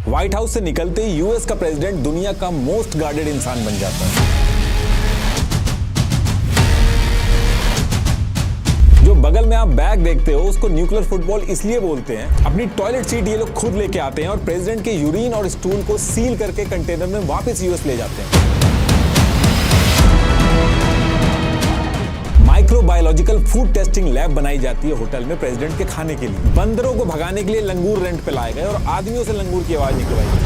White house से निकलते ही US का प्रेसिडेंट दुनिया का मोस्ट गार्डेड इंसान बन जाता है। जो बगल में आप बैग देखते हो उसको न्यूक्लियर फुटबॉल इसलिए बोलते हैं। अपनी टॉयलेट सीट ये लोग खुद लेके आते हैं और प्रेसिडेंट के यूरिन और स्टूल को सील करके कंटेनर में वापस यूएस ले जाते हैं। माइक्रोबायोलॉजिकल फूड टेस्टिंग लैब बनाई जाती है होटल में प्रेसिडेंट के खाने के लिए। बंदरों को भगाने के लिए लंगूर रेंट पे लाए गए और आदमियों से लंगूर की आवाज निकलवाई गई।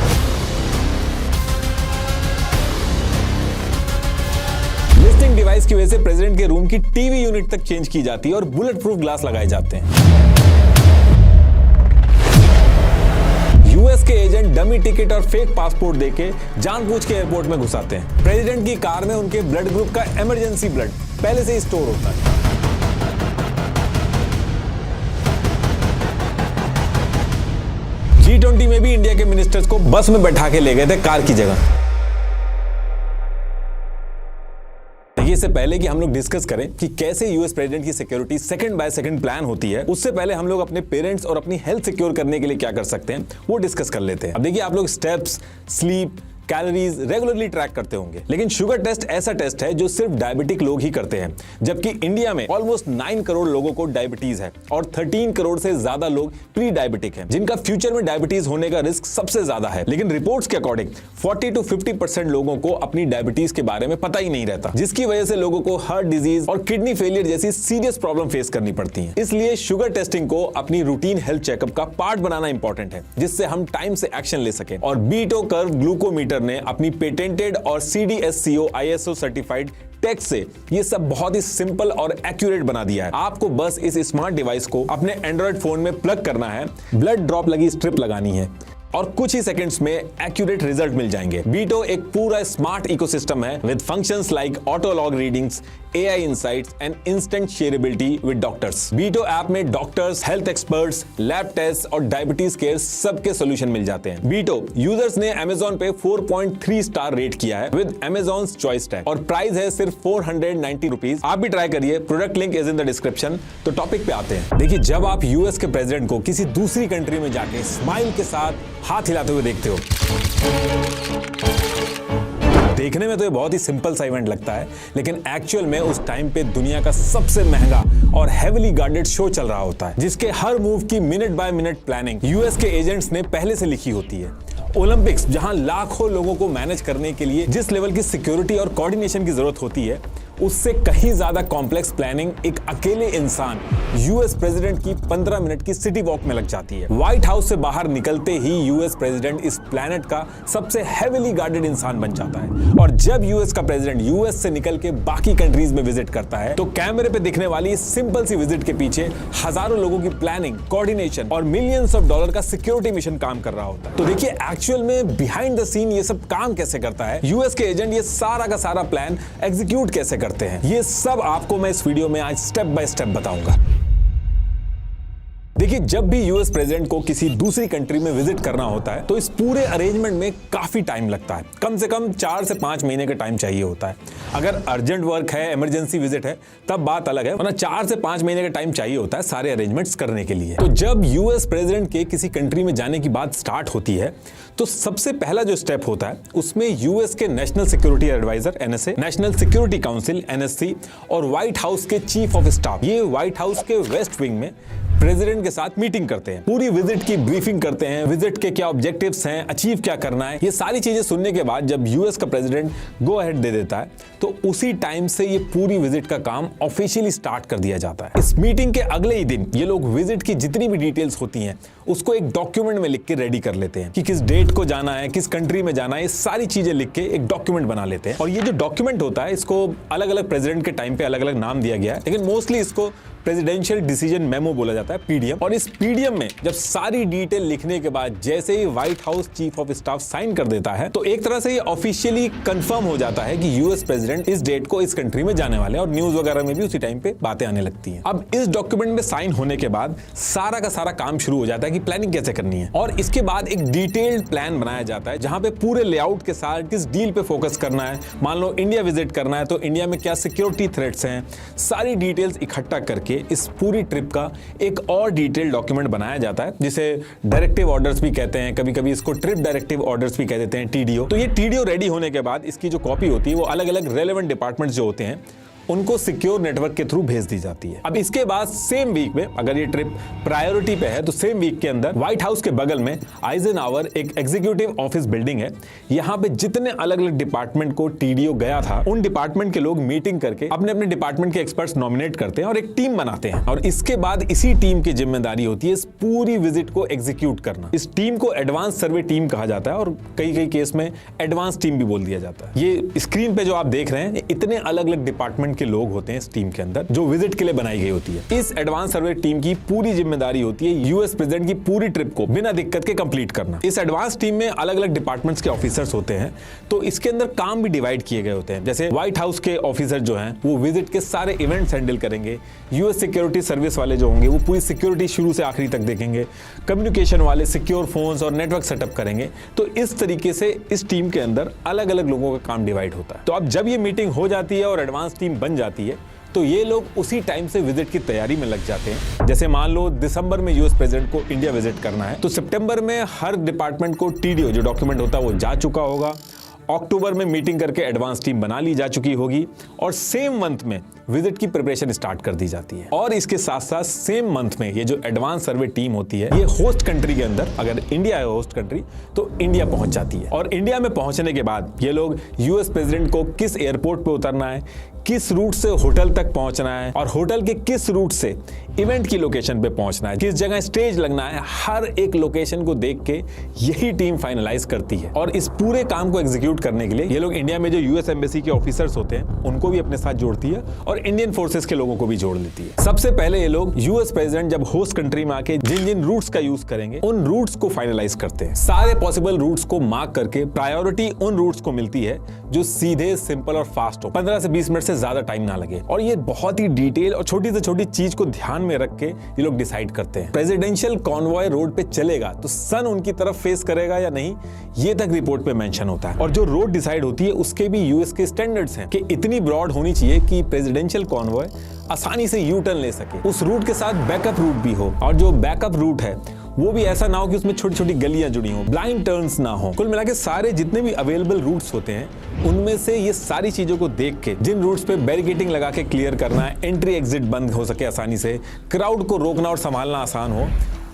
लिस्टिंग डिवाइस की वजह से प्रेसिडेंट के रूम की टीवी यूनिट तक चेंज की जाती है और बुलेट प्रूफ ग्लास लगाए जाते हैं। यूएस के एजेंट डमी टिकट और फेक पासपोर्ट देके जानबूझ के एयरपोर्ट में घुसाते हैं। प्रेसिडेंट की कार में उनके ब्लड ग्रुप का इमरजेंसी ब्लड पहले से ही स्टोर होता है। G20 में भी इंडिया के मिनिस्टर्स को बस में बैठा के ले गए थे कार की जगह। इससे पहले कि हम लोग डिस्कस करें कि कैसे यूएस प्रेसिडेंट की security second by second plan होती है, उससे पहले हम लोग अपने पेरेंट्स और अपनी हेल्थ सिक्योर करने के लिए क्या कर सकते हैं वो डिस्कस कर लेते हैं। अब देखिए, आप लोग steps, sleep, calories regularly track करते होंगे, लेकिन शुगर टेस्ट ऐसा टेस्ट है जो सिर्फ डायबिटिक लोग ही करते हैं, जबकि इंडिया में ऑलमोस्ट 9 करोड़ लोगों को डायबिटीज है और 13 करोड़ से ज्यादा लोग प्री डायबिटिक हैं, जिनका फ्यूचर में डायबिटीज होने का रिस्क सबसे ज्यादा है। लेकिन रिपोर्ट्स के अकॉर्डिंग 40 to 50% लोगों को अपनी डायबिटीज के बारे में पता ही नहीं रहता, जिसकी वजह से लोगों को हार्ट डिजीज और किडनी फेलियर जैसी सीरियस प्रॉब्लम फेस करनी पड़ती है। इसलिए शुगर टेस्टिंग को अपनी रूटीन हेल्थ चेकअप का पार्ट बनाना इंपॉर्टेंट है, जिससे हम टाइम से एक्शन ले सकें। और बीटो कर्व ग्लूकोमीटर ने अपनी पेटेंटेड और CDSCO ISO सर्टिफाइड टेक्स्ट से ये सब बहुत ही सिंपल और एक्यूरेट बना दिया है। आपको बस इस स्मार्ट डिवाइस को अपने एंड्रॉइड फोन में प्लग करना है, ब्लड ड्रॉप लगी स्ट्रिप लगानी है और कुछ ही सेकंड्स में एक्यूरेट रिजल्ट मिल जाएंगे। बीटो एक पूरा स्मार्ट इकोसिस्टम है with functions like auto log readings, AI insights and instant shareability with doctors. Beato app में doctors, health experts, lab test और डायबिटीज केयर सबके सॉल्यूशन मिल जाते हैं। बीटो यूजर्स ने Amazon पे 4.3 स्टार रेट किया है विद Amazon's चॉइस टैग और प्राइस है सिर्फ 490 रुपीज। आप भी ट्राई करिए, product link is in the description. तो टॉपिक पे आते हैं। देखिए, जब आप यूएस के प्रेसिडेंट को किसी दूसरी कंट्री में जाके स्माइल के साथ हाथ हिलाते हुए देखते हो, देखने में तो ये बहुत ही सिंपल सा इवेंट लगता है, लेकिन एक्चुअल में उस टाइम पे दुनिया का सबसे महंगा और हेवीली गार्डेड शो चल रहा होता है, जिसके हर मूव की minute by minute planning US के एजेंट्स ने पहले से लिखी होती है। ओलंपिक्स, जहां लाखों लोगों को मैनेज करने के लिए जिस लेवल की सिक्योरिटी और कोऑर्डिनेशन की जरूरत होती है, उससे कहीं ज्यादा कॉम्प्लेक्स प्लानिंग एक अकेले इंसान यूएस प्रेसिडेंट की 15 मिनट की सिटी वॉक में लग जाती है। व्हाइट हाउस से बाहर निकलते ही यूएस प्रेसिडेंट इस प्लैनेट का सबसे हेवीली गार्डेड इंसान बन जाता है। और जब यूएस का प्रेसिडेंट यूएस से निकल के बाकी कंट्रीज में विजिट करता है, तो कैमरे पे दिखने वाली इस सिंपल सी विजिट के पीछे हजारों लोगों की प्लानिंग, कोऑर्डिनेशन और मिलियंस ऑफ डॉलर का सिक्योरिटी मिशन काम कर रहा होता है। तो देखिए, एक्चुअल में बिहाइंड द सीन ये सब काम कैसे करता है, यूएस के एजेंट ये सारा का सारा प्लान एग्जीक्यूट कैसे करते हैं, ये सब आपको मैं इस वीडियो में आज स्टेप बाय स्टेप बताऊंगा। देखिए, जब भी यूएस प्रेसिडेंट को किसी दूसरी कंट्री में विजिट करना होता है, तो इस पूरे अरेंजमेंट में काफी टाइम लगता है। कम से कम 4 से 5 महीने का टाइम चाहिए होता है। अगर अर्जेंट वर्क है, इमरजेंसी विजिट है, तब बात अलग है, वरना 4 से 5 महीने का टाइम चाहिए होता है सारे अरेंजमेंट्स करने के लिए। तो जब यूएस प्रेसिडेंट के किसी कंट्री में जाने की बात स्टार्ट होती है, तो सबसे पहला जो स्टेप होता है, उसमें यूएस के national security advisor NSA, national security council NSC और व्हाइट हाउस के चीफ ऑफ स्टाफ, ये व्हाइट हाउस के वेस्ट विंग में प्रेसिडेंट के साथ मीटिंग करते हैं, पूरी विजिट की ब्रीफिंग करते हैं, विजिट के क्या ऑब्जेक्टिव्स हैं, अचीव क्या करना है। ये सारी चीजें सुनने के बाद जब यूएस का प्रेसिडेंट गो अहेड दे देता है, तो उसी टाइम से ये पूरी विजिट का काम ऑफिशियली स्टार्ट कर दिया जाता है। इस मीटिंग के अगले ही दिन ये लोग विजिट की जितनी भी डिटेल्स होती हैं उसको एक डॉक्यूमेंट में लिख के रेडी कर लेते हैं कि किस डेट को जाना है, किस कंट्री में जाना है, ये सारी चीजें लिख के एक डॉक्यूमेंट बना लेते हैं। और ये जो डॉक्यूमेंट होता है, इसको अलग अलग प्रेसिडेंट के टाइम पे अलग अलग नाम दिया गया है, लेकिन मोस्टली इसको प्रेसिडेंशियल डिसीजन मेमो बोला जाता है, PDM। और इस PDM में जब सारी डिटेल लिखने के बाद जैसे ही White House chief of staff sign कर देता है, तो एक तरह से ये ऑफिशियली कंफर्म हो जाता है कि यूएस प्रेसिडेंट इस डेट को इस कंट्री में जाने वाले हैं, और न्यूज वगैरह में भी उसी टाइम पे बातें आने लगती हैं। अब इस डॉक्यूमेंट में साइन होने के बाद सारा का सारा काम शुरू हो जाता है कि प्लानिंग कैसे करनी है, और इसके बाद एक डिटेल्ड प्लान बनाया जाता है जहां पे पूरे लेआउट के साथ किस डील पे फोकस करना है। मान लो इंडिया विजिट करना है, तो इंडिया में क्या सिक्योरिटी थ्रेट्स हैं, सारी डिटेल्स इकट्ठा करके करके इस पूरी ट्रिप का एक और डिटेल डॉक्यूमेंट बनाया जाता है, जिसे डायरेक्टिव ऑर्डर्स भी कहते हैं, कभी कभी इसको ट्रिप डायरेक्टिव ऑर्डर्स भी कह देते हैं, TDO। तो ये TDO रेडी होने के बाद इसकी जो कॉपी होती है वो अलग अलग रेलेवेंट डिपार्टमेंट्स जो होते हैं उनको सिक्योर नेटवर्क के थ्रू भेज दी जाती है। अब इसके बाद सेम वीक में, अगर ये ट्रिप प्रायोरिटी पे है तो सेम वीक के अंदर व्हाइट हाउस के बगल में आइजनहावर एक एग्जीक्यूटिव ऑफिस बिल्डिंग है। यहाँ पे जितने अलग अलग डिपार्टमेंट को TDO गया था, उन डिपार्टमेंट के लोग मीटिंग करके अपने अपने डिपार्टमेंट के एक्सपर्ट्स नॉमिनेट करते हैं और एक टीम बनाते हैं, और इसके बाद इसी टीम की जिम्मेदारी होती है इस पूरी विजिट को एग्जीक्यूट करना। इस टीम को एडवांस सर्वे टीम कहा जाता है और कई कई केस में एडवांस टीम भी बोल दिया जाता है। ये स्क्रीन पे जो आप देख रहे हैं, इतने अलग अलग डिपार्टमेंट के लोग होते हैं इस टीम के अंदर जो विजिट के लिए बनाई गई होती है। इस एडवांस सर्वे टीम की पूरी जिम्मेदारी होती है यूएस प्रेसिडेंट की पूरी ट्रिप को बिना दिक्कत के कंप्लीट करना। इस एडवांस टीम में अलग अलग डिपार्टमेंट्स के ऑफिसर्स होते हैं, तो इसके अंदर काम भी डिवाइड किए गए होते हैं। जैसे व्हाइट हाउस के ऑफिसर जो हैं वो विजिट के सारे इवेंट्स हैंडल करेंगे, यूएस सिक्योरिटी सर्विस वाले जो होंगे वो पूरी सिक्योरिटी शुरू से आखिरी तक देखेंगे, कम्युनिकेशन वाले सिक्योर फोन्स और नेटवर्क सेटअप करेंगे। तो इस तरीके से इस टीम के अंदर अलग अलग लोगों का काम डिवाइड होता है। तो अब जब ये मीटिंग हो जाती है और एडवांस टीम बन जाती है, तो ये लोग उसी टाइम से विजिट की तैयारी में लग जाते हैं। जैसे मान लो दिसंबर में यूएस प्रेसिडेंट को इंडिया विजिट करना है, तो सितंबर में हर डिपार्टमेंट को TDO जो डॉक्यूमेंट होता है वो जा चुका होगा, अक्टूबर में मीटिंग करके एडवांस टीम बना ली जा चुकी होगी, और सेम मंथ में विजिट की प्रिपरेशन स्टार्ट कर दी जाती है। और इसके साथ साथ सेम मंथ में ये जो एडवांस सर्वे टीम होती है, ये होस्ट कंट्री के अंदर, अगर इंडिया है होस्ट कंट्री, तो इंडिया पहुंच जाती है। और इंडिया में पहुंचने के बाद ये लोग यूएस प्रेसिडेंट को किस एयरपोर्ट पे उतरना है, किस रूट से होटल तक पहुंचना है, और होटल के किस रूट से इवेंट की लोकेशन पे पहुंचना है, किस जगह स्टेज लगना है, हर एक लोकेशन को देख के यही टीम फाइनलाइज करती है। और इस पूरे काम को एग्जीक्यूट करने के लिए ये लोग इंडिया में जो यूएस एम्बेसी के ऑफिसर्स होते हैं उनको भी अपने साथ जोड़ती है और इंडियन फोर्सेस के लोगों को भी जोड़ लेती है। सबसे पहले ये लोग यूएस प्रेसिडेंट जब होस्ट कंट्री में आके जिन जिन रूट्स का यूज करेंगे उन रूट्स को फाइनलाइज करते हैं। सारे पॉसिबल रूट्स को मार्क करके प्रायोरिटी उन रूट्स को मिलती है जो सीधे, सिंपल और फास्ट हो, 15 से 20 मिनट से ज्यादा टाइम ना लगे। और ये बहुत ही डिटेल और छोटी से छोटी चीज को ध्यान में रख के ये लोग डिसाइड करते हैं। प्रेसिडेंशियल कॉन्वॉय रोड पे चलेगा तो सन उनकी तरफ फेस करेगा या नहीं, ये तक रिपोर्ट पे मेंशन होता है। और जो रोड डिसाइड होती है उसके भी यूएस के स्टैंडर्ड्स हैं कि इतनी ब्रॉड होनी चाहिए कि प्रेसिडेंशियल कॉन्वॉय आसानी से यू टर्न ले सके। उस रूट के साथ बैकअप रूट भी हो, और जो बैकअप रूट है वो भी ऐसा ना हो कि उसमें छोटी छोटी गलियां जुड़ी हो, ब्लाइंड टर्न्स ना हो। कुल मिला के सारे जितने भी अवेलेबल रूट्स होते हैं उनमें से ये सारी चीजों को देख के जिन रूट्स पे बैरिकेडिंग लगा के क्लियर करना है, एंट्री एग्जिट बंद हो सके आसानी से, क्राउड को रोकना और संभालना आसान हो,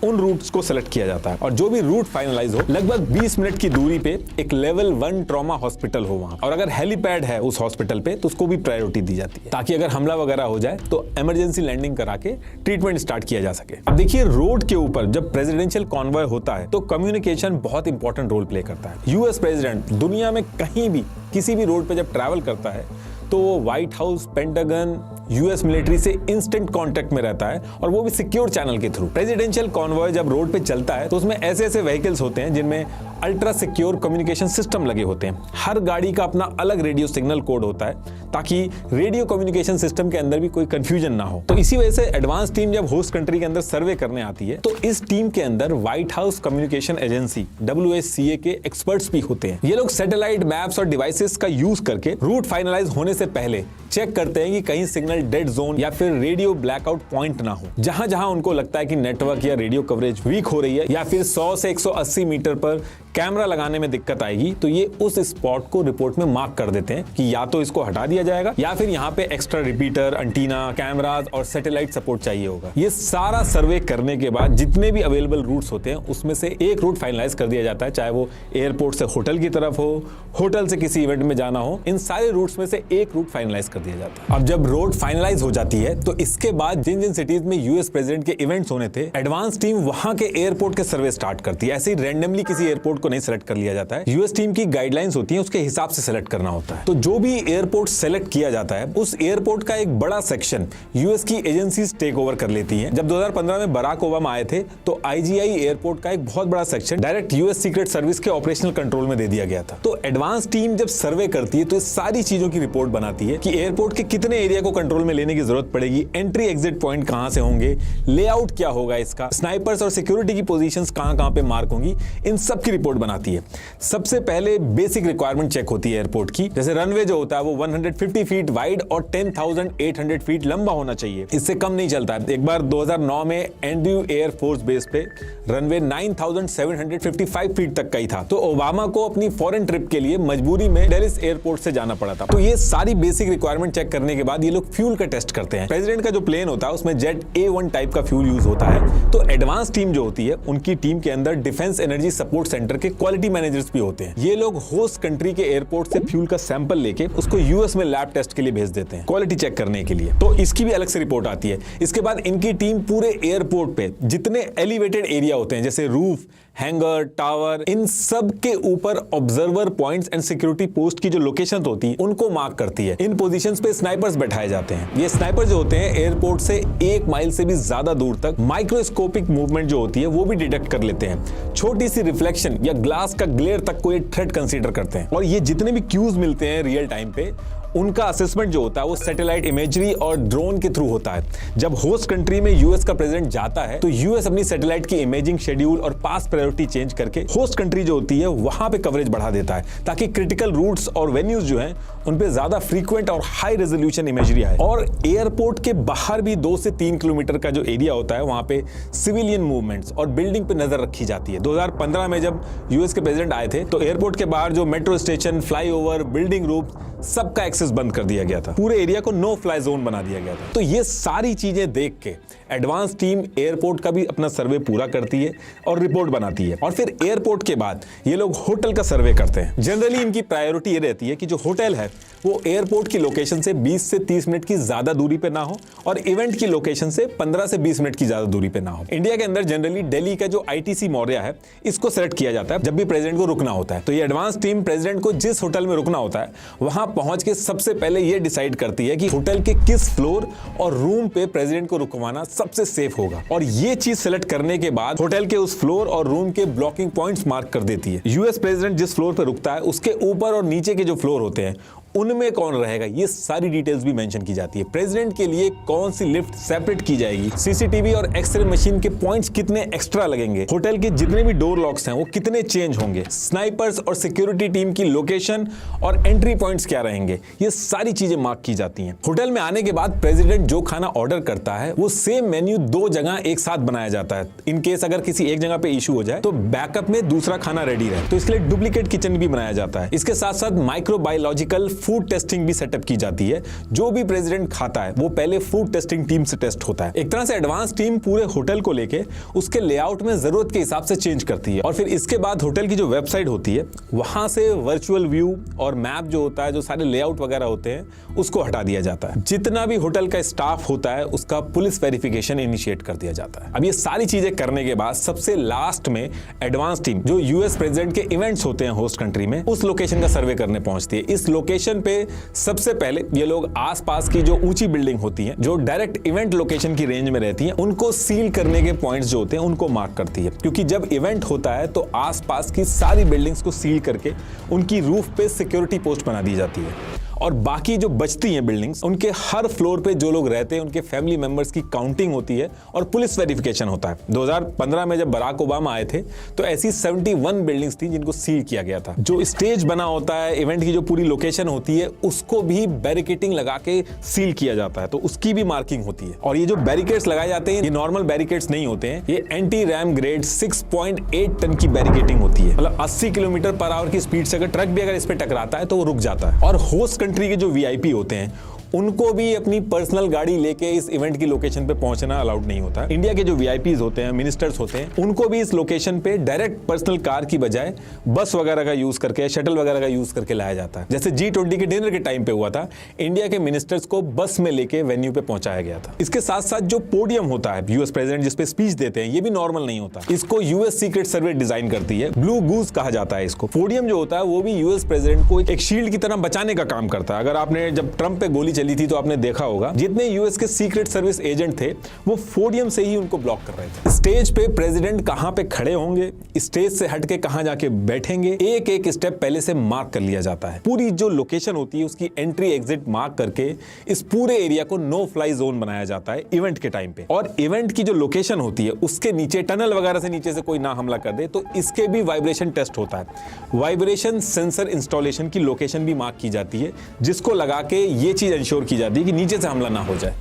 उन रूट्स को सेलेक्ट किया जाता है। और जो भी रूट फाइनलाइज हो, लगभग 20 मिनट की दूरी पे एक लेवल 1 ट्रॉमा हॉस्पिटल हो वहां, और अगर हेलीपैड है उस हॉस्पिटल पे तो उसको भी प्रायोरिटी दी जाती है, ताकि अगर हमला वगैरह हो जाए तो इमरजेंसी लैंडिंग करा के ट्रीटमेंट स्टार्ट किया जा सके। अब देखिए, रोड के ऊपर जब प्रेसिडेंशियल कॉन्वॉय होता है तो कम्युनिकेशन बहुत इंपॉर्टेंट रोल प्ले करता है। यूएस प्रेसिडेंट दुनिया में कहीं भी किसी भी रोड पे जब ट्रैवल करता है तो वो white house, pentagon, US military से इंस्टेंट कांटेक्ट में रहता है, और वो भी सिक्योर चैनल के थ्रू। प्रेसिडेंशियल कॉन्वॉय जब रोड पे चलता है तो उसमें ऐसे ऐसे व्हीकल्स होते हैं जिनमें अल्ट्रा सिक्योर कम्युनिकेशन सिस्टम लगे होते हैं। हर गाड़ी का अपना अलग रेडियो सिग्नल कोड होता है ताकि रेडियो कम्युनिकेशन सिस्टम के अंदर भी कोई कंफ्यूजन ना हो। तो इसी वजह से एडवांस टीम जब होस्ट कंट्री के अंदर सर्वे करने आती है तो इस टीम के अंदर white house communication agency WHCA के एक्सपर्ट्स भी होते हैं। ये लोग सैटेलाइट मैप्स और डिवाइसेस का यूज करके रूट फाइनलाइज होने से पहले चेक करते हैं कि कहीं सिग्नल डेड जोन या फिर रेडियो ब्लैकआउट पॉइंट ना हो। जहां जहां उनको लगता है कि नेटवर्क या रेडियो कवरेज वीक हो रही है या फिर 100 से 180 मीटर पर कैमरा लगाने में दिक्कत आएगी, तो ये उस स्पॉट को रिपोर्ट में मार्क कर देते हैं कि या तो इसको हटा दिया जाएगा या फिर यहाँ पे एक्स्ट्रा रिपीटर, एंटीना, कैमरास और सैटेलाइट सपोर्ट चाहिए होगा। ये सारा सर्वे करने के बाद जितने भी अवेलेबल रूट्स होते हैं उसमें से एक रूट फाइनलाइज कर दिया जाता है, चाहे वो एयरपोर्ट से होटल की तरफ हो, होटल से किसी इवेंट में जाना हो, इन सारे रूट्स में से एक रूट फाइनलाइज कर दिया जाता है। अब जब रोड फाइनलाइज हो जाती है तो इसके बाद जिन जिन सिटीज में यूएस प्रेसिडेंट के इवेंट्स होने थे, एडवांस टीम वहां के एयरपोर्ट के सर्वे स्टार्ट करती है। ऐसे ही रैंडमली किसी एयरपोर्ट को नहीं सेलेक्ट कर लिया जाता है, यूएस टीम की गाइडलाइंस होती हैं, उसके हिसाब से सेलेक्ट करना होता है। तो जो भी एयरपोर्ट सेलेक्ट किया जाता है उस एयरपोर्ट का एक बड़ा सेक्शन यूएस की एजेंसीज टेक ओवर कर लेती हैं। जब 2015 में बराक ओबामा आए थे तो IGI एयरपोर्ट का एक बहुत बड़ा section direct US secret service के ऑपरेशनल कंट्रोल में दे दिया गया था। तो एडवांस टीम जब सर्वे करती है तो इस सारी चीजों की रिपोर्ट बनाती है कि एयरपोर्ट के कितने एरिया को कंट्रोल में लेने की जरूरत पड़ेगी, एंट्री एग्जिट पॉइंट कहां से होंगे, लेआउट क्या होगा इसका, स्नाइपर्स और सिक्योरिटी की पोजीशंस कहां-कहां पे मार्क होंगी, इन सब की रिपोर्ट रिपोर्ट बनाती है। सबसे पहले बेसिक रिक्वायरमेंट चेक होती है एयरपोर्ट की, जैसे रनवे जो होता है वो 150 फीट वाइड और 10,800 फीट लंबा होना चाहिए, इससे कम नहीं चलता है। एक बार 2009 में एंड्रयू एयर फोर्स बेस पे रनवे 9,755 फीट तक का ही था, तो ओबामा को अपनी फॉरेन ट्रिप के लिए मजबूरी में डेलिस एयरपोर्ट से जाना पड़ा था। तो ये सारी बेसिक रिक्वायरमेंट चेक करने के बाद ये लोग फ्यूल का टेस्ट करते हैं। प्रेसिडेंट का जो प्लेन होता है उसमें जेट A1 टाइप का फ्यूल यूज होता है। तो एडवांस टीम जो होती है उनकी टीम के अंदर डिफेंस एनर्जी सपोर्ट सेंटर के क्वालिटी मैनेजर्स भी होते हैं। ये लोग होस्ट कंट्री के एयरपोर्ट से फ्यूल का सैंपल लेके उसको यूएस में लैब टेस्ट के लिए भेज देते हैं, क्वालिटी चेक करने के लिए। तो इसकी भी अलग से रिपोर्ट आती है। इसके बाद इनकी टीम पूरे एयरपोर्ट पे जितने एलिवेटेड एरिया होते हैं, जैसे रूफ, हैंगर, टावर, इन सब के ऊपर observer points and security post की जो लोकेशन होती है उनको मार्क करती है। इन पोजीशंस पे स्नाइपर्स बैठाए जाते हैं। ये स्नाइपर जो होते हैं एयरपोर्ट से 1 माइल से भी ज्यादा दूर तक माइक्रोस्कोपिक मूवमेंट जो होती है वो भी डिटेक्ट कर लेते हैं। छोटी सी रिफ्लेक्शन या ग्लास का ग्लेयर तक को ये थ्रेट कंसीडर करते हैं। और ये जितने भी क्यूज मिलते हैं रियल टाइम पे, उनका असेसमेंट जो होता है वो सैटेलाइट इमेजरी और ड्रोन के थ्रू होता है। जब होस्ट कंट्री में यूएस का प्रेसिडेंट जाता है तो यूएस अपनी सैटेलाइट की इमेजिंग शेड्यूल और पास प्रायोरिटी चेंज करके होस्ट कंट्री जो होती है वहां पे कवरेज बढ़ा देता है, ताकि क्रिटिकल रूट्स और वेन्यूज जो हैं उन पे ज्यादा फ्रीक्वेंट और हाई रेजोल्यूशन इमेजरी आए। और एयरपोर्ट के बाहर भी 2 से 3 किलोमीटर का जो एरिया होता है वहां पे सिविलियन मूवमेंट्स और बिल्डिंग पे नजर रखी जाती है। 2015 में जब यूएस के प्रेसिडेंट आए थे तो एयरपोर्ट के बाहर जो मेट्रो स्टेशन, फ्लाईओवर, बिल्डिंग रूप सबका एक्सेस बंद कर दिया गया था। पूरे एरिया को नो फ्लाई जोन बना दिया गया था। तो ये सारी चीजें देख के एडवांस टीम एयरपोर्ट का भी अपना सर्वे पूरा करती है और रिपोर्ट बनाती है। और फिर एयरपोर्ट के बाद ये लोग होटल का सर्वे करते हैं। जनरली इनकी प्रायोरिटी ये रहती है कि जो होटल है वो एयरपोर्ट की लोकेशन से 20 से 30 मिनट की ज्यादा दूरी पे ना हो और इवेंट की लोकेशन से 15 से 20 मिनट की ज्यादा दूरी पे ना हो। इंडिया के अंदर जनरली दिल्ली का जो ITC मौर्य है इसको सेलेक्ट किया जाता है जब भी प्रेसिडेंट को रुकना होता है। तो ये एडवांस टीम प्रेसिडेंट को जिस होटल में रुकना होता है वहां पहुंच के सबसे पहले ये डिसाइड करती है कि होटल के किस फ्लोर और रूम पे प्रेसिडेंट को रुकवाना सबसे सेफ होगा। और ये चीज सेलेक्ट करने के बाद होटल के उस फ्लोर और रूम के ब्लॉकिंग पॉइंट्स मार्क कर देती है। यूएस प्रेसिडेंट जिस फ्लोर पे रुकता है उसके ऊपर और नीचे के जो फ्लोर होते हैं उनमें कौन रहेगा, ये सारी डिटेल्स भी मेंशन की जाती है। प्रेसिडेंट के लिए कौन सी लिफ्ट सेपरेट की जाएगी, सीसीटीवी और एक्सरे मशीन के पॉइंट्स कितने एक्स्ट्रा लगेंगे, होटल के जितने भी डोर लॉक्स हैं वो कितने चेंज होंगे, स्नाइपर्स और सिक्योरिटी टीम की लोकेशन और एंट्री पॉइंट्स क्या रहेंगे, ये सारी चीजें मार्क की जाती हैं। होटल में आने के बाद प्रेसिडेंट जो खाना ऑर्डर करता है वो सेम मेन्यू 2 जगह एक साथ बनाया जाता है। इन केस अगर किसी एक जगह पे इशू हो जाए तो बैकअप में दूसरा खाना रेडी रहे। तो इसके लिए डुप्लीकेट किचन भी बनाया जाता है। इसके साथ साथ माइक्रोबायोलॉजिकल फूड टेस्टिंग भी सेटअप की जाती है। जो भी प्रेसिडेंट खाता है वो पहले फूड टेस्टिंग टीम से टेस्ट होता है। एक तरह से एडवांस टीम पूरे होटल को लेके उसके लेआउट में जरूरत के हिसाब से चेंज करती है। और फिर इसके बाद होटल की जो वेबसाइट होती है वहां से वर्चुअल व्यू और मैप जो होता है, जो सारे लेआउट वगैरह होते हैं, उसको हटा दिया जाता है। जितना भी होटल का स्टाफ होता है उसका पुलिस वेरिफिकेशन इनिशिएट कर दिया जाता है। अब ये सारी चीजें करने के बाद सबसे लास्ट में एडवांस टीम जो यूएस प्रेसिडेंट के इवेंट्स होते हैं होस्ट कंट्री में, उस लोकेशन का सर्वे करने पहुंचती है। इस लोकेशन पे सबसे पहले ये लोग आसपास की जो ऊंची बिल्डिंग होती हैं, जो डायरेक्ट इवेंट लोकेशन की रेंज में रहती हैं, उनको सील करने के पॉइंट्स जो होते हैं उनको मार्क करती है। क्योंकि जब इवेंट होता है तो आसपास की सारी बिल्डिंग्स को सील करके उनकी रूफ पे सिक्योरिटी पोस्ट बना दी जाती है। और बाकी जो बचती हैं बिल्डिंग्स, उनके हर फ्लोर पे जो लोग रहते हैं उनके फैमिली मेंबर्स की काउंटिंग होती है और पुलिस वेरिफिकेशन होता है। 2015 में जब बराक ओबामा आए थे तो ऐसी 71 बिल्डिंग्स थी जिनको सील किया गया था। जो स्टेज बना होता है, इवेंट की जो पूरी लोकेशन होती है, उसको भी बैरिकेटिंग लगा के सील किया जाता है, तो उसकी भी मार्किंग होती है। और ये जो बैरिकेड्स लगाए जाते हैं ये नॉर्मल बैरिकेड्स नहीं होते हैं, ये एंटी रैम ग्रेड 6.8 टन की बैरिकेटिंग होती है। मतलब 80 किलोमीटर पर आवर की स्पीड से अगर ट्रक भी अगर इस पे टकराता है तो वो रुक जाता है। और होस्ट कंट्री के जो वीआईपी होते हैं उनको भी अपनी पर्सनल गाड़ी लेके इस इवेंट की लोकेशन पे पहुंचना अलाउड नहीं होता। इंडिया के जो वीआईपीज होते हैं, मिनिस्टर्स होते हैं, उनको भी इस लोकेशन पे डायरेक्ट पर्सनल कार की बजाय बस वगैरह का यूज करके, शटल वगैरह का यूज करके लाया जाता है। जैसे G20 के डिनर के टाइम पे हुआ था, इंडिया के मिनिस्टर्स को बस में लेके वेन्यू पे पहुंचाया गया था। इसके साथ साथ जो पोडियम होता है यूएस प्रेसिडेंट जिसपे स्पीच देते हैं, ये भी नॉर्मल नहीं होता। इसको यूएस सीक्रेट सर्विस डिजाइन करती है, ब्लू गूज कहा जाता है इसको। पोडियम जो होता है वो भी यूएस प्रेसिडेंट को एक शील्ड की तरह बचाने का काम करता है। अगर आपने जब ट्रंप पे गोली चली थी तो आपने देखा होगा जितने यूएस के सीक्रेट सर्विस एजेंट थे वो पोडियम से ही उनको ब्लॉक कर रहे थे। स्टेज पे प्रेसिडेंट कहां पे खड़े होंगे, स्टेज से हटके कहां जाके बैठेंगे, एक एक स्टेप पहले से मार्क कर लिया जाता है। पूरी जो लोकेशन होती है उसकी एंट्री एग्जिट मार्क करके इस पूरे एरिया को नो फ्लाई जोन बनाया जाता है इवेंट के टाइम पे। और इवेंट की जो लोकेशन होती है उसके नीचे टनल वगैरह से नीचे से कोई ना हमला कर दे तो इसके भी वाइब्रेशन टेस्ट होता है। वाइब्रेशन सेंसर इंस्टॉलेशन की लोकेशन भी मार्क की जाती है जिसको लगा के ये चीज इंश्योर की जाती है कि नीचे से हमला ना हो जाए।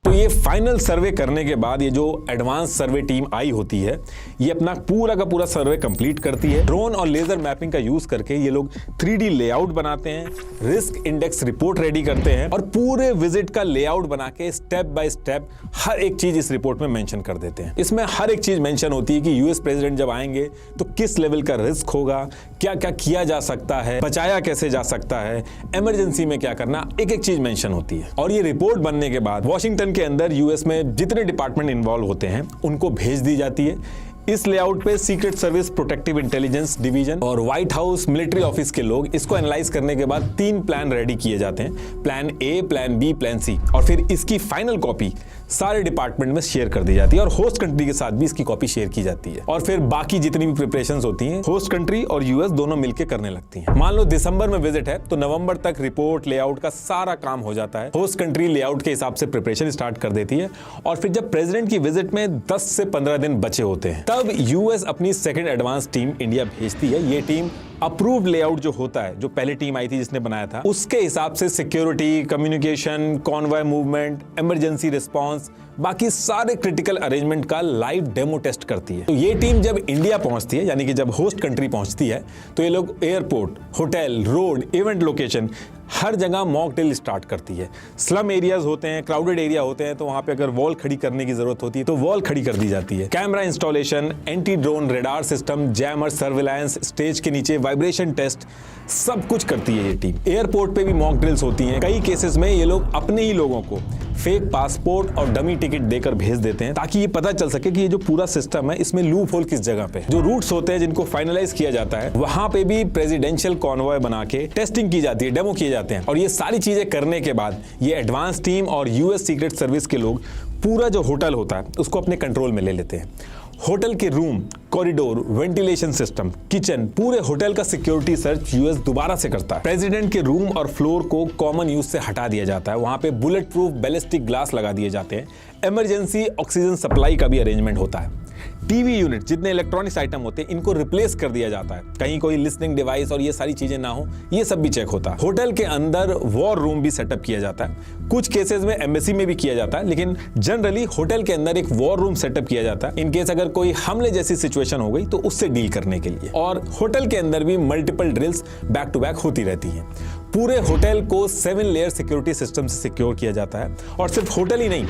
तो ये फाइनल सर्वे करने के बाद ये जो एडवांस सर्वे टीम आई होती है ये अपना पूरा का पूरा सर्वे कंप्लीट करती है। ड्रोन और लेजर मैपिंग का यूज करके ये लोग 3D लेआउट बनाते हैं, रिस्क इंडेक्स रिपोर्ट रेडी करते हैं और पूरे विजिट का लेआउट बना के स्टेप बाय स्टेप हर एक चीज इस रिपोर्ट में मेंशन कर देते हैं। इसमें हर एक चीज मेंशन होती है कि यूएस प्रेसिडेंट जब आएंगे तो किस लेवल का रिस्क होगा, क्या क्या किया जा सकता है, बचाया कैसे जा सकता है, इमरजेंसी में क्या करना, एक एक चीज मेंशन होती है। और ये रिपोर्ट बनने के बाद वॉशिंगटन के अंदर यूएस में जितने डिपार्टमेंट इन्वॉल्व होते हैं उनको भेज दी जाती है। इस लेआउट पे secret service, protective intelligence division और व्हाइट हाउस मिलिट्री ऑफिस के लोग इसको एनालाइज करने के बाद 3 प्लान रेडी किए जाते हैं, plan A, plan B, plan C, और फिर इसकी फाइनल कॉपी सारे डिपार्टमेंट में शेयर कर दी जाती है और होस्ट कंट्री के साथ भी इसकी कॉपी शेयर की जाती है। और फिर बाकी जितनी भी प्रिपरेशंस होती हैं होस्ट कंट्री और यूएस दोनों मिलकर करने लगती हैं। मान लो दिसंबर में विजिट है तो नवंबर तक रिपोर्ट लेआउट का सारा काम हो जाता है। होस्ट कंट्री लेआउट के हिसाब से प्रिपरेशन स्टार्ट कर देती है और फिर जब प्रेसिडेंट की विजिट में 10 से 15 दिन बचे होते हैं तब यूएस अपनी सेकंड एडवांस टीम इंडिया भेजती है। ये टीम अप्रूव्ड लेआउट जो होता है, जो पहले टीम आई थी जिसने बनाया था, उसके हिसाब से security, communication, convoy movement, emergency response, बाकी सारे क्रिटिकल अरेंजमेंट का लाइव डेमो टेस्ट करती है। तो ये टीम जब इंडिया पहुंचती है, यानी कि जब होस्ट कंट्री पहुंचती है, तो ये लोग airport, hotel, road, event location हर जगह मॉक ड्रिल स्टार्ट करती है। स्लम एरियाज होते हैं, क्राउडेड एरिया होते हैं, तो वहां पे अगर वॉल खड़ी करने की जरूरत होती है तो वॉल खड़ी कर दी जाती है। Camera installation, anti drone radar system, jammer, surveillance, stage के नीचे वाइब्रेशन टेस्ट, सब कुछ करती है ये टीम। एयरपोर्ट पे भी मॉक ड्रिल्स होती हैं। कई केसेस में ये लोग अपने ही लोगों को फेक पासपोर्ट और डमी टिकट देकर भेज देते हैं ताकि ये पता चल सके कि ये जो पूरा सिस्टम है इसमें लूप होल किस जगह पे। जो रूट्स होते हैं जिनको फाइनलाइज किया जाता है वहां पे भी प्रेसिडेंशियल कॉन्वॉय बना के टेस्टिंग की जाती है, डेमो किए जाते हैं। और ये सारी चीजें करने के बाद ये एडवांस टीम और यूएस सीक्रेट सर्विस के लोग पूरा जो होटल होता है उसको अपने कंट्रोल में ले लेते हैं। होटल के room, corridor, ventilation system, kitchen, पूरे होटल का सिक्योरिटी सर्च यूएस दोबारा से करता है। प्रेसिडेंट के रूम और फ्लोर को कॉमन यूज से हटा दिया जाता है, वहां पे बुलेट प्रूफ बैलिस्टिक ग्लास लगा दिए जाते हैं। इमरजेंसी ऑक्सीजन सप्लाई का भी अरेंजमेंट होता है। टीवी यूनिट, जितने इलेक्ट्रॉनिक्स आइटम होते हैं इनको रिप्लेस कर दिया जाता है, कहीं कोई लिसनिंग डिवाइस और ये सारी चीजें ना हो, ये सब भी चेक होता है। होटल के अंदर वॉर रूम भी सेटअप किया जाता है। कुछ केसेस में एम्बेसी में भी किया जाता है, लेकिन जनरली होटल के अंदर एक वॉर रूम सेटअप किया जाता है इनकेस अगर कोई हमले जैसी सिचुएशन हो गई तो उससे डील करने के लिए। और होटल के अंदर भी multiple drills back to back होती रहती हैं। पूरे होटल को 7 लेयर सिक्योरिटी सिस्टम से सिक्योर किया जाता है। और सिर्फ होटल ही नहीं,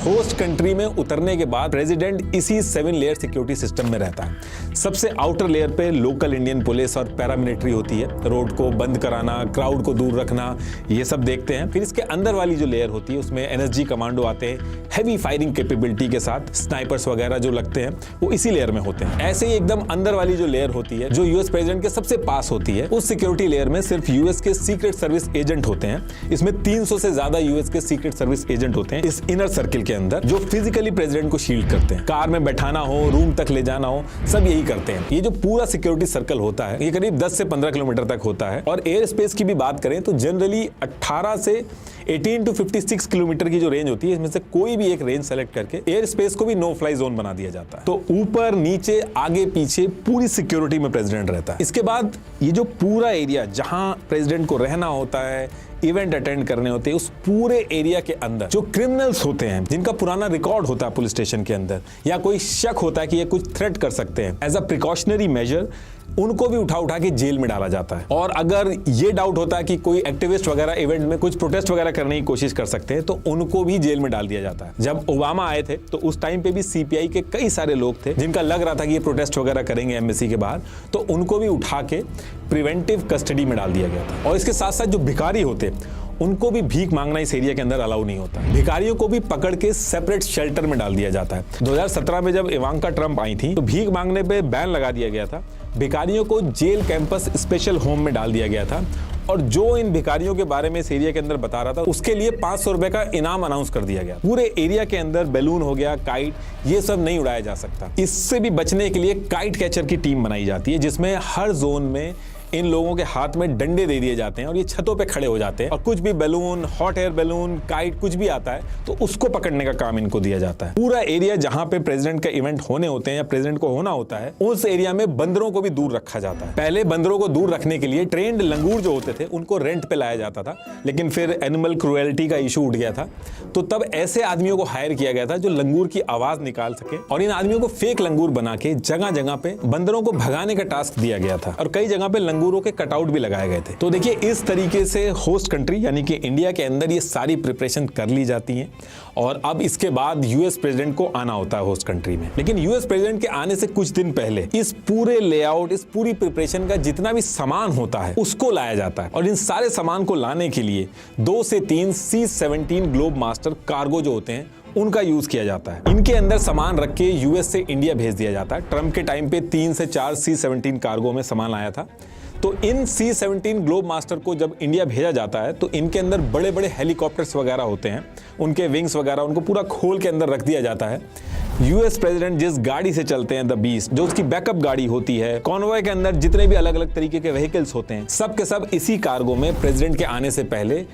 होस्ट कंट्री में उतरने के बाद प्रेसिडेंट इसी 7 लेयर सिक्योरिटी सिस्टम में रहता है। सबसे आउटर लेयर पे लोकल इंडियन पुलिस और पैरामिलिट्री होती है, रोड को बंद कराना, क्राउड को दूर रखना, ये सब देखते हैं। फिर इसके अंदर वाली जो लेयर होती है उसमें एनएसजी कमांडो आते हैं, हैवी फायरिंग कैपेबिलिटी के साथ। स्नाइपर्स वगैरह जो लगते हैं वो इसी लेयर में होते हैं। ऐसे ही एकदम अंदर वाली जो लेयर होती है, जो यूएस प्रेसिडेंट के सबसे पास होती है, उस सिक्योरिटी लेयर में सिर्फ यूएस के सीक्रेट सर्विस एजेंट होते हैं। इसमें 300 से ज्यादा यूएस के सीक्रेट सर्विस एजेंट होते हैं इस इनर सर्किल के अंदर, जो फिजिकली प्रेसिडेंट को शील्ड करते हैं। कार में बैठाना हो, रूम तक ले जाना हो, सब यही करते हैं। ये जो पूरा सिक्योरिटी सर्कल होता है ये करीब 10 से 15 किलोमीटर तक होता है। और एयर स्पेस की भी बात करें तो जनरली 18 से 18 to 56 किलोमीटर की जो रेंज होती है इसमें से कोई भी एक रेंज सेलेक्ट करके एयर स्पेस को भी नो फ्लाई जोन बना दिया जाता है। तो ऊपर, नीचे, आगे, पीछे पूरी सिक्योरिटी में प्रेसिडेंट रहता है। इसके बाद ये जो पूरा एरिया जहां प्रेसिडेंट को रहना होता है, इवेंट अटेंड करने होते हैं, उस पूरे एरिया के अंदर जो क्रिमिनल्स होते हैं, जिनका पुराना रिकॉर्ड होता है पुलिस स्टेशन के अंदर, या कोई शक होता है कि ये कुछ थ्रेट कर सकते हैं, एज अ प्रिकॉशनरी मेजर उनको भी उठा के जेल में डाला जाता है। और अगर ये डाउट होता है कि कोई एक्टिविस्ट वगैरह इवेंट में कुछ प्रोटेस्ट वगैरह करने की कोशिश कर सकते हैं तो उनको भी जेल में डाल दिया जाता है। जब ओबामा आए थे तो उस टाइम पे भी सीपीआई के कई सारे लोग थे जिनका लग रहा था कि ये प्रोटेस्ट वगैरह करेंगे एम्बेसी के बाहर, तो उनको भी उठा के प्रिवेंटिव कस्टडी में डाल दिया गया था। और इसके साथ साथ जो भिखारी होते उनको भी भीख मांगना इस एरिया के अंदर अलाउ नहीं होता। भिखारियों को भी पकड़ के सेपरेट शेल्टर में डाल दिया जाता है। 2017 में जब इवांका ट्रंप आई थी तो भीख मांगने पे बैन लगा दिया गया था। भिखारियों को जेल कैंपस स्पेशल होम में डाल दिया गया था और जो इन भिखारियों के बारे में इस एरिया के अंदर बता रहा था उसके लिए 500 रुपए का इनाम अनाउंस कर दिया गया। पूरे एरिया के अंदर बैलून हो गया, काइट, ये सब नहीं उड़ाया जा सकता। इससे भी बचने के लिए काइट कैचर की टीम बनाई जाती है, जिसमें हर जोन में इन लोगों के हाथ में डंडे दे दिए जाते हैं और ये छतों पे खड़े हो जाते हैं और कुछ भी balloon, hot air balloon, kite कुछ भी आता है तो उसको पकड़ने का काम इनको दिया जाता है। पूरा एरिया जहां पे प्रेसिडेंट का इवेंट होने होते हैं या प्रेसिडेंट को होना होता है, उस एरिया में बंदरों को भी दूर रखा जाता है। पहले बंदरों को दूर रखने के लिए ट्रेंड लंगूर जो होते थे उनको रेंट पे लाया जाता था, लेकिन फिर एनिमल क्रुएल्टी का इशू उठ गया था, तो तब ऐसे आदमियों को हायर किया गया था जो लंगूर की आवाज निकाल सके और इन आदमियों को फेक लंगूर बना के जगह जगह पे बंदरों को भगाने का टास्क दिया गया था और कई जगह पे लंगूरों के कटआउट भी लगाए गए थे। तो देखिए इस तरीके से होस्ट कंट्री यानी कि इंडिया के अंदर ये सारी प्रिपरेशन कर ली जाती है और अब इसके बाद यूएस प्रेसिडेंट को आना होता है होस्ट कंट्री में। लेकिन यूएस प्रेसिडेंट के आने से कुछ दिन पहले इस पूरे लेआउट, इस पूरी प्रिपरेशन का जितना भी सामान होता है उसको लाया जाता है और इन सारे सामान को लाने के लिए 2 से 3 C-17 ग्लोब मास्टर कार्गो जो होते हैं उनका यूज किया जाता है। इनके अंदर सामान रख के यूएस से इंडिया भेज दिया जाता है। ट्रंप के टाइम पे 3 से 4 C-17 कार्गो में सामान आया था। तो इन C-17 ग्लोब मास्टर को जब इंडिया भेजा जाता है तो इनके अंदर बड़े बड़े हेलीकॉप्टर्स वगैरह होते हैं, उनके विंग्स वगैरह उनको पूरा खोल के अंदर रख दिया जाता है। यूएस प्रेसिडेंट जिस गाड़ी से चलते हैं, द बीस्ट, जो उसकी बैकअप गाड़ी होती है, कॉन्वॉय के अंदर जितने भी अलग अलग तरीके के व्हीकल्स होते हैं, सब के सब इसी कार्गो में प्रेसिडेंट के आने से पहले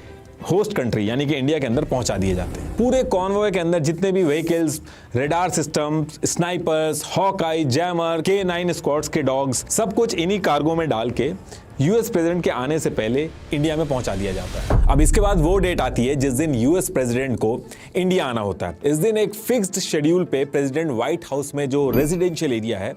होस्ट कंट्री यानी कि इंडिया के अंदर पहुंचा दिए जाते हैं। पूरे कॉन्वॉय के अंदर जितने भी vehicles, radar system, snipers, hawkeye, jammer, K9 squads के डॉग्स, सब कुछ इन्हीं कार्गो में डाल के यूएस प्रेसिडेंट के आने से पहले इंडिया में पहुंचा दिया जाता है। अब इसके बाद वो डेट आती है जिस दिन यूएस प्रेसिडेंट को इंडिया आना होता है। इस दिन एक फिक्स्ड शेड्यूल पे प्रेसिडेंट व्हाइट हाउस में जो रेजिडेंशियल एरिया है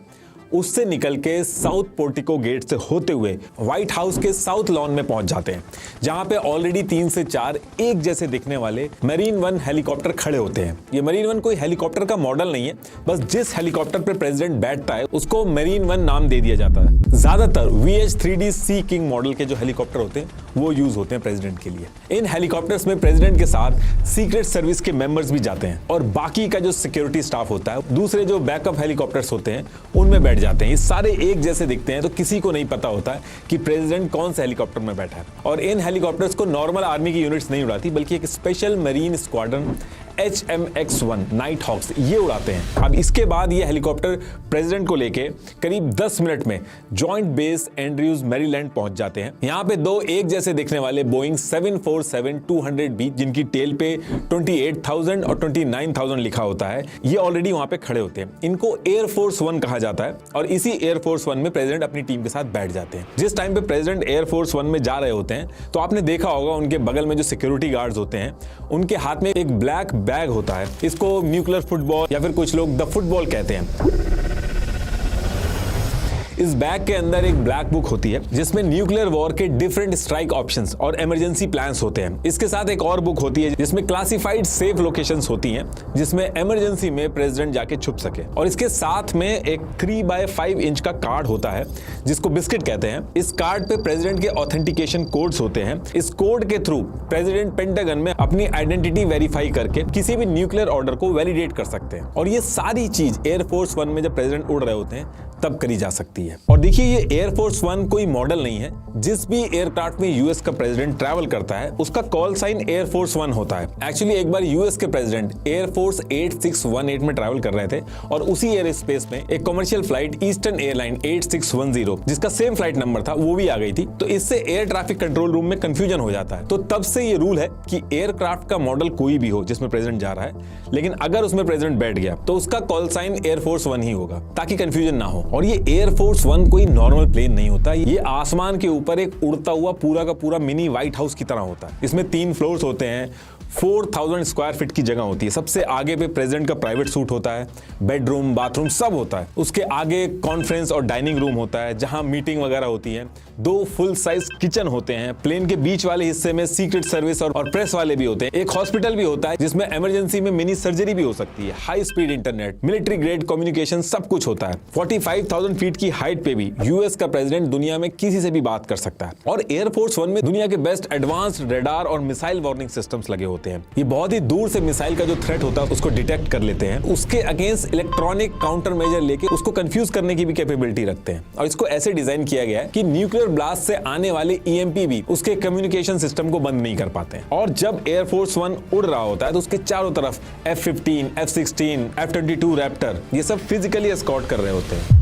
उससे निकल के साउथ पोर्टिको गेट से होते हुए व्हाइट हाउस के साउथ लॉन में पहुंच जाते हैं, जहां पे ऑलरेडी 3 से 4 एक जैसे दिखने वाले मरीन वन हेलीकॉप्टर खड़े होते हैं। ये मरीन वन कोई हेलीकॉप्टर का मॉडल नहीं है, बस जिस हेलीकॉप्टर पे प्रेसिडेंट बैठता है उसको मरीन वन नाम दे दिया जाता है। ज्यादातर VH-3D सी किंग मॉडल के जो हेलीकॉप्टर होते हैं वो यूज होते हैं प्रेसिडेंट के लिए। इन हेलीकॉप्टर्स में प्रेसिडेंट के साथ सीक्रेट सर्विस के मेंबर्स भी जाते हैं और बाकी का जो सिक्योरिटी स्टाफ होता है, दूसरे जो बैकअप हेलीकॉप्टर्स होते हैं उनमें बैठ जाते हैं। ये सारे एक जैसे दिखते हैं तो किसी को नहीं पता होता है कि प्रेसिडेंट कौन से हेलीकॉप्टर में बैठा है। और इन हेलीकॉप्टर्स को नॉर्मल आर्मी की यूनिट्स नहीं उड़ाती, बल्कि एक special marine squadron HMX-1 night hawks ये उड़ाते हैं। अब इसके बाद ये हेलीकॉप्टर प्रेसिडेंट को लेके करीब 10 मिनट में जॉइंट बेस एंड्रयूज मैरीलैंड पहुंच जाते हैं। यहाँ पे 2 एक जैसे दिखने वाले बोइंग 747-200B जिनकी टेल पे 28,000 और 29,000 लिखा होता है, ये ऑलरेडी वहां पे खड़े होते हैं। इनको एयरफोर्स 1 कहा जाता है और इसी एयरफोर्स 1 में प्रेसिडेंट अपनी टीम के साथ बैठ जाते हैं। जिस टाइम पे प्रेसिडेंट एयरफोर्स 1 में जा रहे होते हैं तो आपने देखा होगा उनके बगल में जो सिक्योरिटी गार्ड्स होते हैं उनके हाथ में एक ब्लैक बैग होता है। इसको न्यूक्लियर फुटबॉल या फिर कुछ लोग द फुटबॉल कहते हैं। इस बैग के अंदर एक ब्लैक बुक होती है जिसमें न्यूक्लियर वॉर के डिफरेंट स्ट्राइक ऑप्शंस और इमरजेंसी प्लान्स होते हैं। इसके साथ एक और बुक होती है जिसमें क्लासिफाइड सेफ लोकेशंस होती हैं जिसमें इमरजेंसी में प्रेसिडेंट जाके छुप सके। और इसके साथ में एक 3x5 इंच का कार्ड होता है जिसको बिस्किट कहते हैं। इस कार्ड पे प्रेसिडेंट के ऑथेंटिकेशन कोड्स होते हैं। इस कोड के थ्रू प्रेसिडेंट पेंटागन में अपनी आइडेंटिटी वेरीफाई करके किसी भी न्यूक्लियर ऑर्डर को वैलिडेट कर सकते हैं। और ये सारी चीज एयरफोर्स 1 में जब प्रेसिडेंट उड़ रहे होते हैं तब करी जा सकती है। और देखिए ये एयरफोर्स 1 कोई मॉडल नहीं है। जिस भी एयरक्राफ्ट में यूएस का प्रेसिडेंट ट्रैवल करता है उसका कॉल साइन एयरफोर्स 1 होता है। एक्चुअली एक बार यूएस के प्रेसिडेंट एयरफोर्स 8618 में ट्रैवल कर रहे थे और उसी एयर स्पेस में एक कमर्शियल फ्लाइट ईस्टर्न एयरलाइन 8610 जिसका सेम फ्लाइट नंबर था वो भी आ गई थी। तो इससे एयर ट्रैफिक कंट्रोल रूम में कंफ्यूजन हो जाता है। तो तब से ये रूल है कि एयरक्राफ्ट का मॉडल कोई भी हो जिसमें प्रेसिडेंट जा रहा है, लेकिन अगर उसमें प्रेसिडेंट बैठ गया तो उसका कॉल साइन एयरफोर्स 1 ही होगा ताकि कंफ्यूजन ना हो। और ये एयरफोर्स 1 कोई नॉर्मल प्लेन नहीं होता, ये आसमान के ऊपर एक उड़ता हुआ पूरा का पूरा मिनी व्हाइट हाउस की तरह होता है। इसमें 3 फ्लोर्स होते हैं, 4000 स्क्वायर फीट की जगह होती है। सबसे आगे पे प्रेसिडेंट का प्राइवेट सूट होता है, बेडरूम, बाथरूम सब होता है। उसके आगे कॉन्फ्रेंस और डाइनिंग रूम होता है जहां मीटिंग वगैरह होती है। 2 फुल साइज किचन होते हैं। प्लेन के बीच वाले हिस्से में सीक्रेट सर्विस और प्रेस वाले भी होते हैं। एक हॉस्पिटल भी होता है जिसमें इमरजेंसी में मिनी सर्जरी भी हो सकती है। High speed internet, military grade communication सब कुछ होता है। 45,000 फीट की हाइट पे भी यूएस का प्रेसिडेंट दुनिया में किसी से भी बात कर सकता है। और एयरफोर्स 1 में दुनिया के बेस्ट एडवांस्ड रेडार और मिसाइल वार्निंग सिस्टम्स लगे होते हैं। ये बहुत ही दूर से मिसाइल का जो थ्रेट होता है उसको डिटेक्ट कर लेते हैं। उसके अगेंस्ट इलेक्ट्रॉनिक काउंटर मेजर लेके उसको कंफ्यूज करने की भी कैपेबिलिटी रखते हैं। और इसको ऐसे डिजाइन किया गया है कि न्यूक्लियर ब्लास्ट से आने वाले EMP भी उसके कम्युनिकेशन सिस्टम को बंद नहीं कर पाते हैं। और जब एयरफोर्स 1 उड़ रहा होता है तो उसके चारों तरफ F-15, F-16, F-22 रैप्टर ये सब फिजिकली एस्कॉर्ट कर रहे होते हैं।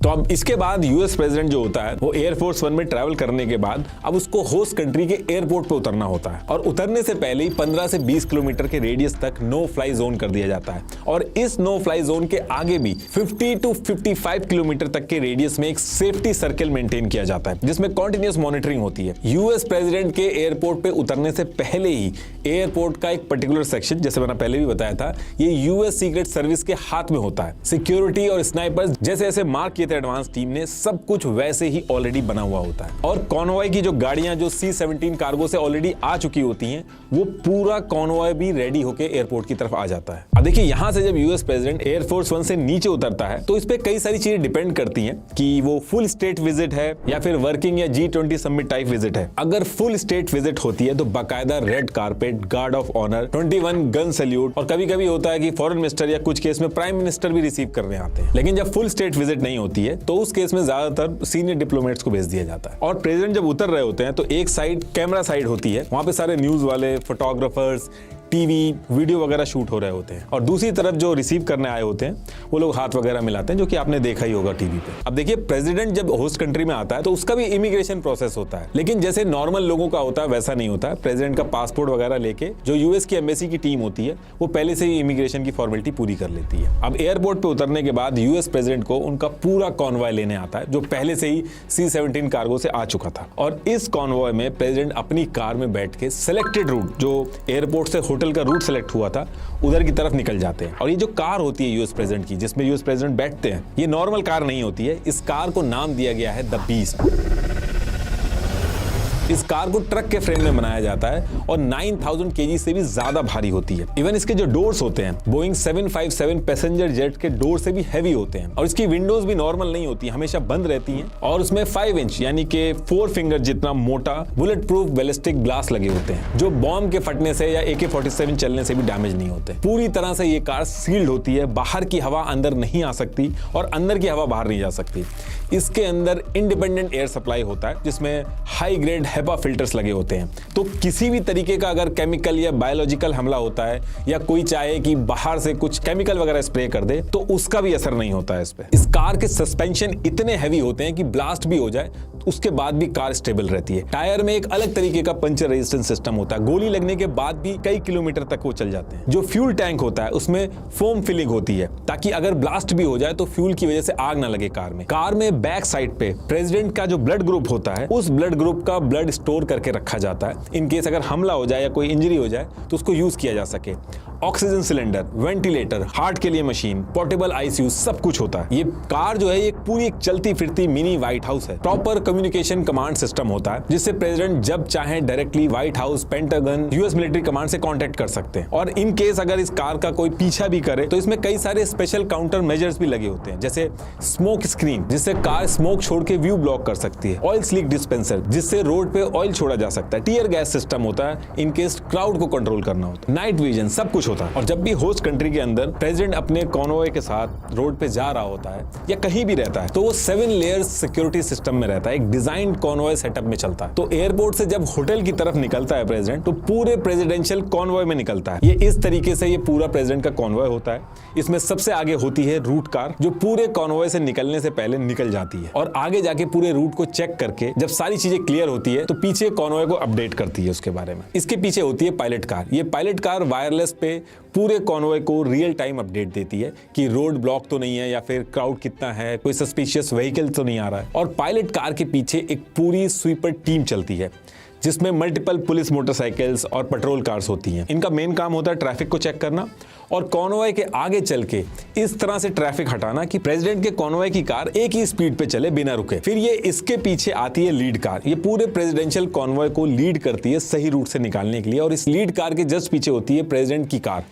तो अब इसके बाद यूएस प्रेसिडेंट जो होता है वो एयरफोर्स 1 में ट्रैवल करने के बाद अब उसको होस्ट कंट्री के एयरपोर्ट पे उतरना होता है और उतरने से पहले ही 15 से 20 किलोमीटर के रेडियस तक नो फ्लाई जोन कर दिया जाता है और इस नो फ्लाई जोन के आगे भी 50 टू 55 किलोमीटर तक के रेडियस में एक सेफ्टी सर्कल मेंटेन किया जाता है जिसमें कॉन्टिन्यूस मॉनिटरिंग होती है। यूएस प्रेसिडेंट के एयरपोर्ट पे उतरने से पहले ही एयरपोर्ट का एक पर्टिकुलर सेक्शन, जैसे मैंने पहले भी बताया था, ये यूएस सीक्रेट सर्विस के हाथ में होता है। सिक्योरिटी और स्नाइपर्स जैसे जैसे मार्क किए थे एडवांस टीम ने, सब कुछ वैसे ही ऑलरेडी बना हुआ होता है और कॉन्वॉय की जो गाड़ियां जो C-17 कार्गो से ऑलरेडी आ चुकी होती हैं, वो पूरा कॉन्वॉय भी रेडी होकर एयरपोर्ट की तरफ आ जाता है। अब देखिए यहां से जब यूएस प्रेसिडेंट एयरफोर्स 1 से नीचे उतरता है तो इस पे कई सारी चीजें डिपेंड करती हैं कि वो फुल स्टेट विजिट है या फिर वर्किंग या G20 समिट टाइप विजिट है। अगर फुल स्टेट विजिट होती है तो बाकायदा red carpet, guard of honour, 21 gun salute और कभी-कभी होता है कि फॉरेन मिनिस्टर या कुछ केस में प्राइम मिनिस्टर भी रिसीव करने आते हैं। लेकिन जब फुल स्टेट विजिट नहीं होती है तो उस केस में ज्यादातर सीनियर डिप्लोमेट्स को भेज दिया जाता है और प्रेसिडेंट जब उतर रहे होते हैं तो एक साइड कैमरा साइड होती है, वहां पे सारे न्यूज वाले, फोटोग्राफर्स, टीवी, वीडियो वगैरह शूट हो रहे होते हैं और दूसरी तरफ जो रिसीव करने आए होते हैं वो लोग हाथ वगैरह मिलाते हैं, जो कि आपने देखा ही होगा टीवी पे। अब देखिए प्रेसिडेंट जब होस्ट कंट्री में आता है तो उसका भी इमिग्रेशन प्रोसेस होता है, लेकिन जैसे नॉर्मल लोगों का होता है वैसा नहीं होता है। प्रेसिडेंट का पासपोर्ट वगैरह लेके जो यूएस की एम्बेसी की टीम होती है वो पहले से ही इमिग्रेशन की फॉर्मेलिटी पूरी कर लेती है। अब एयरपोर्ट पे उतरने के बाद यूएस प्रेसिडेंट को उनका पूरा कॉन्वॉय लेने आता है जो पहले से ही C-17 कार्गो से आ चुका था और इस कॉन्वॉय में प्रेसिडेंट अपनी कार में बैठ के सिलेक्टेड रूट, जो एयरपोर्ट से होटल का रूट सेलेक्ट हुआ था, उधर की तरफ निकल जाते हैं। और ये जो कार होती है यूएस प्रेसिडेंट की, जिसमें यूएस प्रेसिडेंट बैठते हैं, ये नॉर्मल कार नहीं होती है। इस कार को नाम दिया गया है द बीस्ट। इस कार को ट्रक के फ्रेम में बनाया जाता है और 9000 केजी से भी ज्यादा भारी होती है। इवन इसके जो डोर्स होते हैं बोइंग 757 पैसेंजर जेट के डोर से भी हैवी होते हैं और इसकी विंडोज भी नॉर्मल नहीं होती, हमेशा बंद रहती हैं और उसमें 5 इंच यानी कि 4 फिंगर जितना मोटा बुलेट प्रूफ बैलिस्टिक ग्लास लगे होते हैं जो बॉम्ब के फटने से या AK-47 चलने से भी डैमेज नहीं होते। पूरी तरह से ये कार सील्ड होती है, बाहर की हवा अंदर नहीं आ सकती और अंदर की हवा बाहर नहीं जा सकती। इसके अंदर इंडिपेंडेंट एयर सप्लाई होता है जिसमें हाई ग्रेड HEPA फिल्टर्स लगे होते हैं, तो किसी भी तरीके का अगर केमिकल या बायोलॉजिकल हमला होता है या कोई चाहे कि बाहर से कुछ केमिकल वगैरह स्प्रे कर दे तो उसका भी असर नहीं होता है इस पे। इस कार के सस्पेंशन इतने हैवी होते हैं कि ब्लास्ट भी हो जाए उसके बाद भी कार स्टेबल रहती है। टायर में एक अलग तरीके का पंचर रेजिस्टेंस सिस्टम होता है, गोली लगने के बाद भी कई किलोमीटर तक वो चल जाते हैं। जो फ्यूल टैंक होता है उसमें फोम फिलिंग होती है ताकि अगर ब्लास्ट भी हो जाए तो फ्यूल की वजह से आग ना लगे कार में। कार में बैक साइड पे प्रेसिडेंट का जो ब्लड ग्रुप होता है उस ब्लड ग्रुप का ब्लड स्टोर करके रखा जाता है, इन केस अगर हमला हो जाए या कोई इंजरी हो जाए तो उसको यूज किया जा सके। ऑक्सीजन सिलेंडर, वेंटिलेटर, हार्ट के लिए मशीन, पोर्टेबल ICU सब कुछ होता है। ये कार जो है ये पूरी एक चलती फिरती मिनी व्हाइट हाउस है। प्रॉपर कम्युनिकेशन कमांड सिस्टम होता है जिससे प्रेसिडेंट जब चाहे directly white house, pentagon, US military command से कांटेक्ट कर सकते हैं। और इन केस अगर इस कार का कोई पीछा भी करे तो इसमें कई सारे स्पेशल काउंटर मेजर्स भी लगे होते हैं, जैसे स्मोक स्क्रीन जिससे कार स्मोक छोड़ के व्यू ब्लॉक कर सकती है, ऑयल स्लीक डिस्पेंसर जिससे रोड पे ऑयल छोड़ा जा सकता है, टीयर गैस सिस्टम होता है इन केस क्राउड को कंट्रोल करना होता है, नाइट विजन, सब कुछ होता है। और जब भी होस्ट कंट्री के अंदर प्रेसिडेंट अपने कॉन्वॉय के साथ रोड पे जा रहा होता है या कहीं भी रहता है तो वो 7 लेयर्स सिक्योरिटी सिस्टम में रहता है, एक डिजाइन कॉन्वॉय सेटअप में चलता है। तो एयरपोर्ट से जब होटल की तरफ निकलता है प्रेसिडेंट तो पूरे प्रेसिडेंशियल कॉन्वॉय में निकलता है। ये इस तरीके से ये पूरा प्रेसिडेंट का कॉन्वॉय होता है। इसमें सबसे आगे होती है रूट कार जो पूरे कॉन्वॉय से निकलने से पहले निकल जाती है और आगे जाके पूरे रूट को चेक करके जब सारी चीजें क्लियर होती है तो पीछे कॉन्वॉय को अपडेट करती है उसके बारे में। इसके पीछे होती है पायलट कार। ये पायलट कार वायरलेस पे पूरे कॉन्वॉय को रियल टाइम अपडेट देती है कि रोड ब्लॉक तो नहीं है या फिर क्राउड कितना है, कोई सस्पिशियस व्हीकल तो नहीं आ रहा है। और पायलट कार के पीछे एक पूरी स्वीपर टीम चलती है जिसमें मल्टीपल पुलिस मोटरसाइकिल्स और पेट्रोल कार्स होती हैं। इनका मेन काम होता है ट्रैफिक को चेक करना और कॉन्वॉय के आगे चल के इस तरह से ट्रैफिक हटाना कि प्रेसिडेंट के कॉन्वॉय की कार एक ही स्पीड पे चले बिना रुके। फिर ये इसके पीछे आती है लीड कार, ये पूरे प्रेसिडेंशियल कॉन्वॉय को लीड करती है सही रूट से निकालने के लिए। और इस लीड कार के जस्ट पीछे होती है प्रेसिडेंट की कार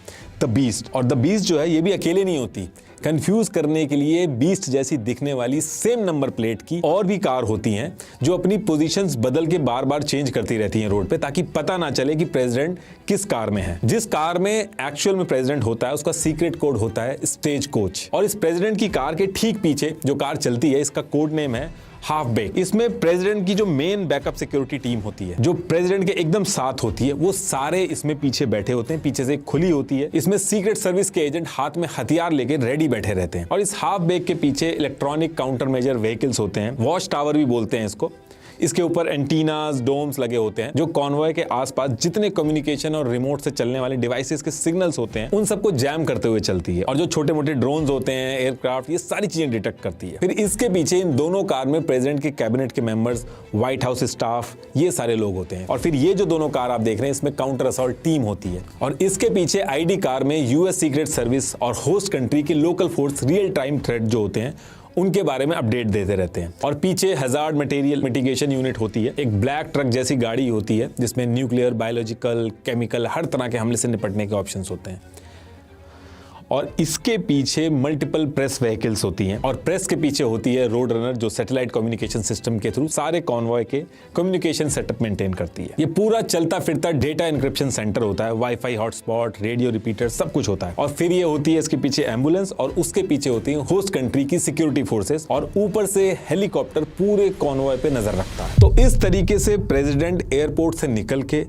द बीस्ट। और द बीस्ट जो है ये भी अकेले नहीं होती, कंफ्यूज करने के लिए बीस्ट जैसी दिखने वाली सेम नंबर प्लेट की और भी कार होती हैं जो अपनी पोजीशंस बदल के बार बार चेंज करती रहती हैं रोड पे, ताकि पता ना चले कि प्रेसिडेंट किस कार में है। जिस कार में एक्चुअल में प्रेसिडेंट होता है उसका सीक्रेट कोड होता है स्टेज कोच, और इस प्रेसिडेंट की कार के ठीक पीछे जो कार चलती है इसका कोड नेम है हाफ बेक। इसमें प्रेसिडेंट की जो मेन बैकअप सिक्योरिटी टीम होती है, जो प्रेसिडेंट के एकदम साथ होती है, वो सारे इसमें पीछे बैठे होते हैं, पीछे से खुली होती है। इसमें सीक्रेट सर्विस के एजेंट हाथ में हथियार लेके रेडी बैठे रहते हैं, और इस हाफ बेक के पीछे इलेक्ट्रॉनिक काउंटर मेजर व्हीकल्स होते हैं, वॉच टावर भी बोलते हैं इसको। इसके ऊपर एंटीनास, डोम्स लगे होते हैं जो कॉन्वॉय के आसपास जितने कम्युनिकेशन और रिमोट से चलने वाले डिवाइसेस के सिग्नल्स होते हैं उन सबको जैम करते हुए चलती है, और जो छोटे मोटे ड्रोन्स होते हैं, एयरक्राफ्ट, ये सारी चीजें डिटेक्ट करती है। फिर इसके पीछे इन दोनों कार में प्रेसिडेंट के कैबिनेट के मेंबर्स, व्हाइट हाउस स्टाफ, ये सारे लोग होते हैं। और फिर ये जो दोनों कार आप देख रहे हैं इसमें काउंटर असॉल्ट टीम होती है, और इसके पीछे आईडी कार में यूएस सीक्रेट सर्विस और होस्ट कंट्री के local force real time threat जो होते हैं उनके बारे में अपडेट देते रहते हैं। और पीछे हैजार्ड मटेरियल मिटिगेशन यूनिट होती है, एक ब्लैक ट्रक जैसी गाड़ी होती है जिसमें न्यूक्लियर, बायोलॉजिकल, केमिकल, हर तरह के हमले से निपटने के ऑप्शंस होते हैं। और इसके पीछे मल्टीपल प्रेस व्हीकल्स होती हैं, और प्रेस के पीछे होती है रोड रनर जो सैटेलाइट कम्युनिकेशन सिस्टम के थ्रू सारे कॉन्वॉय के कम्युनिकेशन सेटअप मेंटेन करती है। ये पूरा चलता फिरता डेटा इंक्रिप्शन सेंटर होता है, वाईफाई हॉटस्पॉट, रेडियो रिपीटर, सब कुछ होता है। और फिर ये होती है इसके पीछे एम्बुलेंस, और उसके पीछे होती है होस्ट कंट्री की सिक्योरिटी फोर्सेस, और ऊपर से हेलीकॉप्टर पूरे कॉन्वॉय पे नजर रखता है। तो इस तरीके से प्रेसिडेंट एयरपोर्ट से निकल के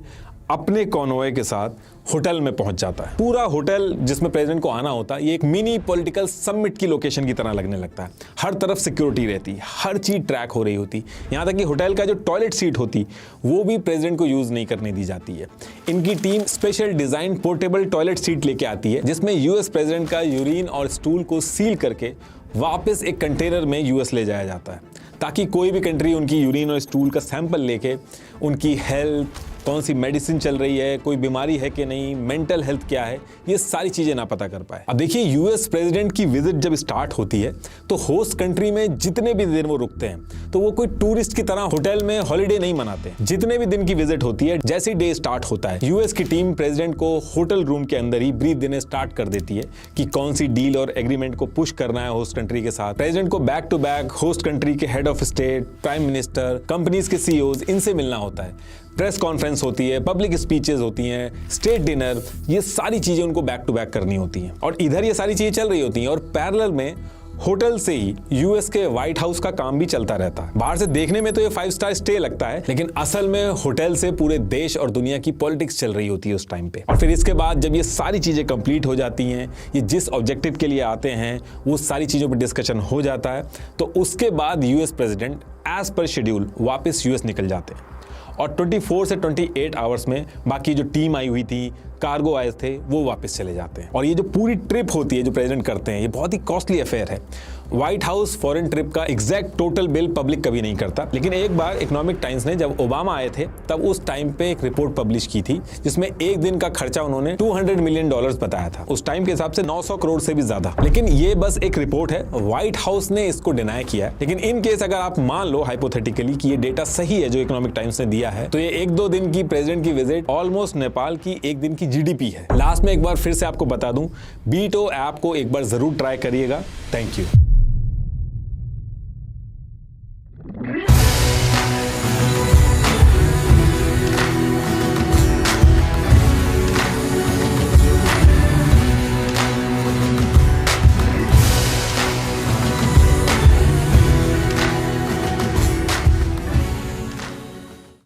अपने कॉन्वॉय के साथ होटल में पहुंच जाता है। पूरा होटल जिसमें प्रेसिडेंट को आना होता है ये एक मिनी पॉलिटिकल समिट की लोकेशन की तरह लगने लगता है। हर तरफ सिक्योरिटी रहती, हर चीज ट्रैक हो रही होती, यहाँ तक कि होटल का जो टॉयलेट सीट होती वो भी प्रेसिडेंट को यूज नहीं करने दी जाती है। इनकी team special design portable toilet seat लेके आती है जिसमें यूएस प्रेसिडेंट का यूरिन और स्टूल को सील करके वापस एक कंटेनर में यूएस ले जाया जाता है, ताकि कोई भी कंट्री उनकी यूरिन और स्टूल का सैंपल लेके उनकी हेल्थ, कौन सी मेडिसिन चल रही है, कोई बीमारी है कि नहीं, मेंटल हेल्थ क्या है, ये सारी चीजें ना पता कर पाए। अब देखिए यूएस प्रेसिडेंट की विजिट जब स्टार्ट होती है तो होस्ट कंट्री में जितने भी दिन वो रुकते हैं तो वो कोई टूरिस्ट की तरह होटल में हॉलिडे नहीं मनाते। जितने भी दिन की विजिट होती है, जैसे डे स्टार्ट होता है यूएस की टीम प्रेसिडेंट को होटल रूम के अंदर ही ब्रीफ देने स्टार्ट कर देती है कि कौन सी डील और एग्रीमेंट को पुश करना है होस्ट कंट्री के साथ। प्रेसिडेंट को back to back host country के head of state, prime minister, companies के सीईओज, इनसे मिलना होता है। प्रेस कॉन्फ्रेंस होती है, पब्लिक स्पीचेस होती हैं, स्टेट डिनर, ये सारी चीजें उनको बैक टू बैक करनी होती हैं। और इधर ये सारी चीजें चल रही होती हैं और पैरेलल में होटल से ही यूएस के व्हाइट हाउस का काम भी चलता रहता है। बाहर से देखने में तो ये 5 स्टार स्टे लगता है, लेकिन असल में होटल से पूरे देश और दुनिया की पॉलिटिक्स चल रही होती है उस टाइम पे। और फिर इसके बाद जब ये सारी चीजें कंप्लीट हो जाती हैं, ये जिस ऑब्जेक्टिव के लिए आते हैं वो सारी चीजों पर डिस्कशन हो जाता है, तो उसके बाद US president as per schedule वापस यूएस निकल जाते हैं। और 24 से 28 आवर्स में बाकी जो टीम आई हुई थी, कार्गो आए थे, वो वापस चले जाते हैं। और ये जो पूरी ट्रिप होती है जो प्रेसिडेंट करते हैं, ये बहुत ही कॉस्टली अफेयर है। व्हाइट हाउस फॉरेन ट्रिप का एग्जैक्ट टोटल बिल पब्लिक कभी नहीं करता, लेकिन एक बार इकोनॉमिक टाइम्स ने जब ओबामा आए थे तब उस टाइम पे एक रिपोर्ट पब्लिश की थी जिसमें एक दिन का खर्चा उन्होंने $200 मिलियन बताया था। उस टाइम के हिसाब से 900 करोड़ से भी ज्यादा। लेकिन ये बस एक रिपोर्ट है, व्हाइट हाउस ने इसको डिनाई किया है। लेकिन इन केस अगर आप मान लो हाइपोथेटिकली कि ये डेटा सही है जो इकोनॉमिक टाइम्स ने दिया है, तो ये 1-2 दिन की प्रेसिडेंट की विजिट ऑलमोस्ट नेपाल की एक दिन की जीडीपी है। लास्ट में एक बार फिर से आपको बता दूं, बीटो ऐप को एक बार जरूर ट्राई करिएगा। Thank you.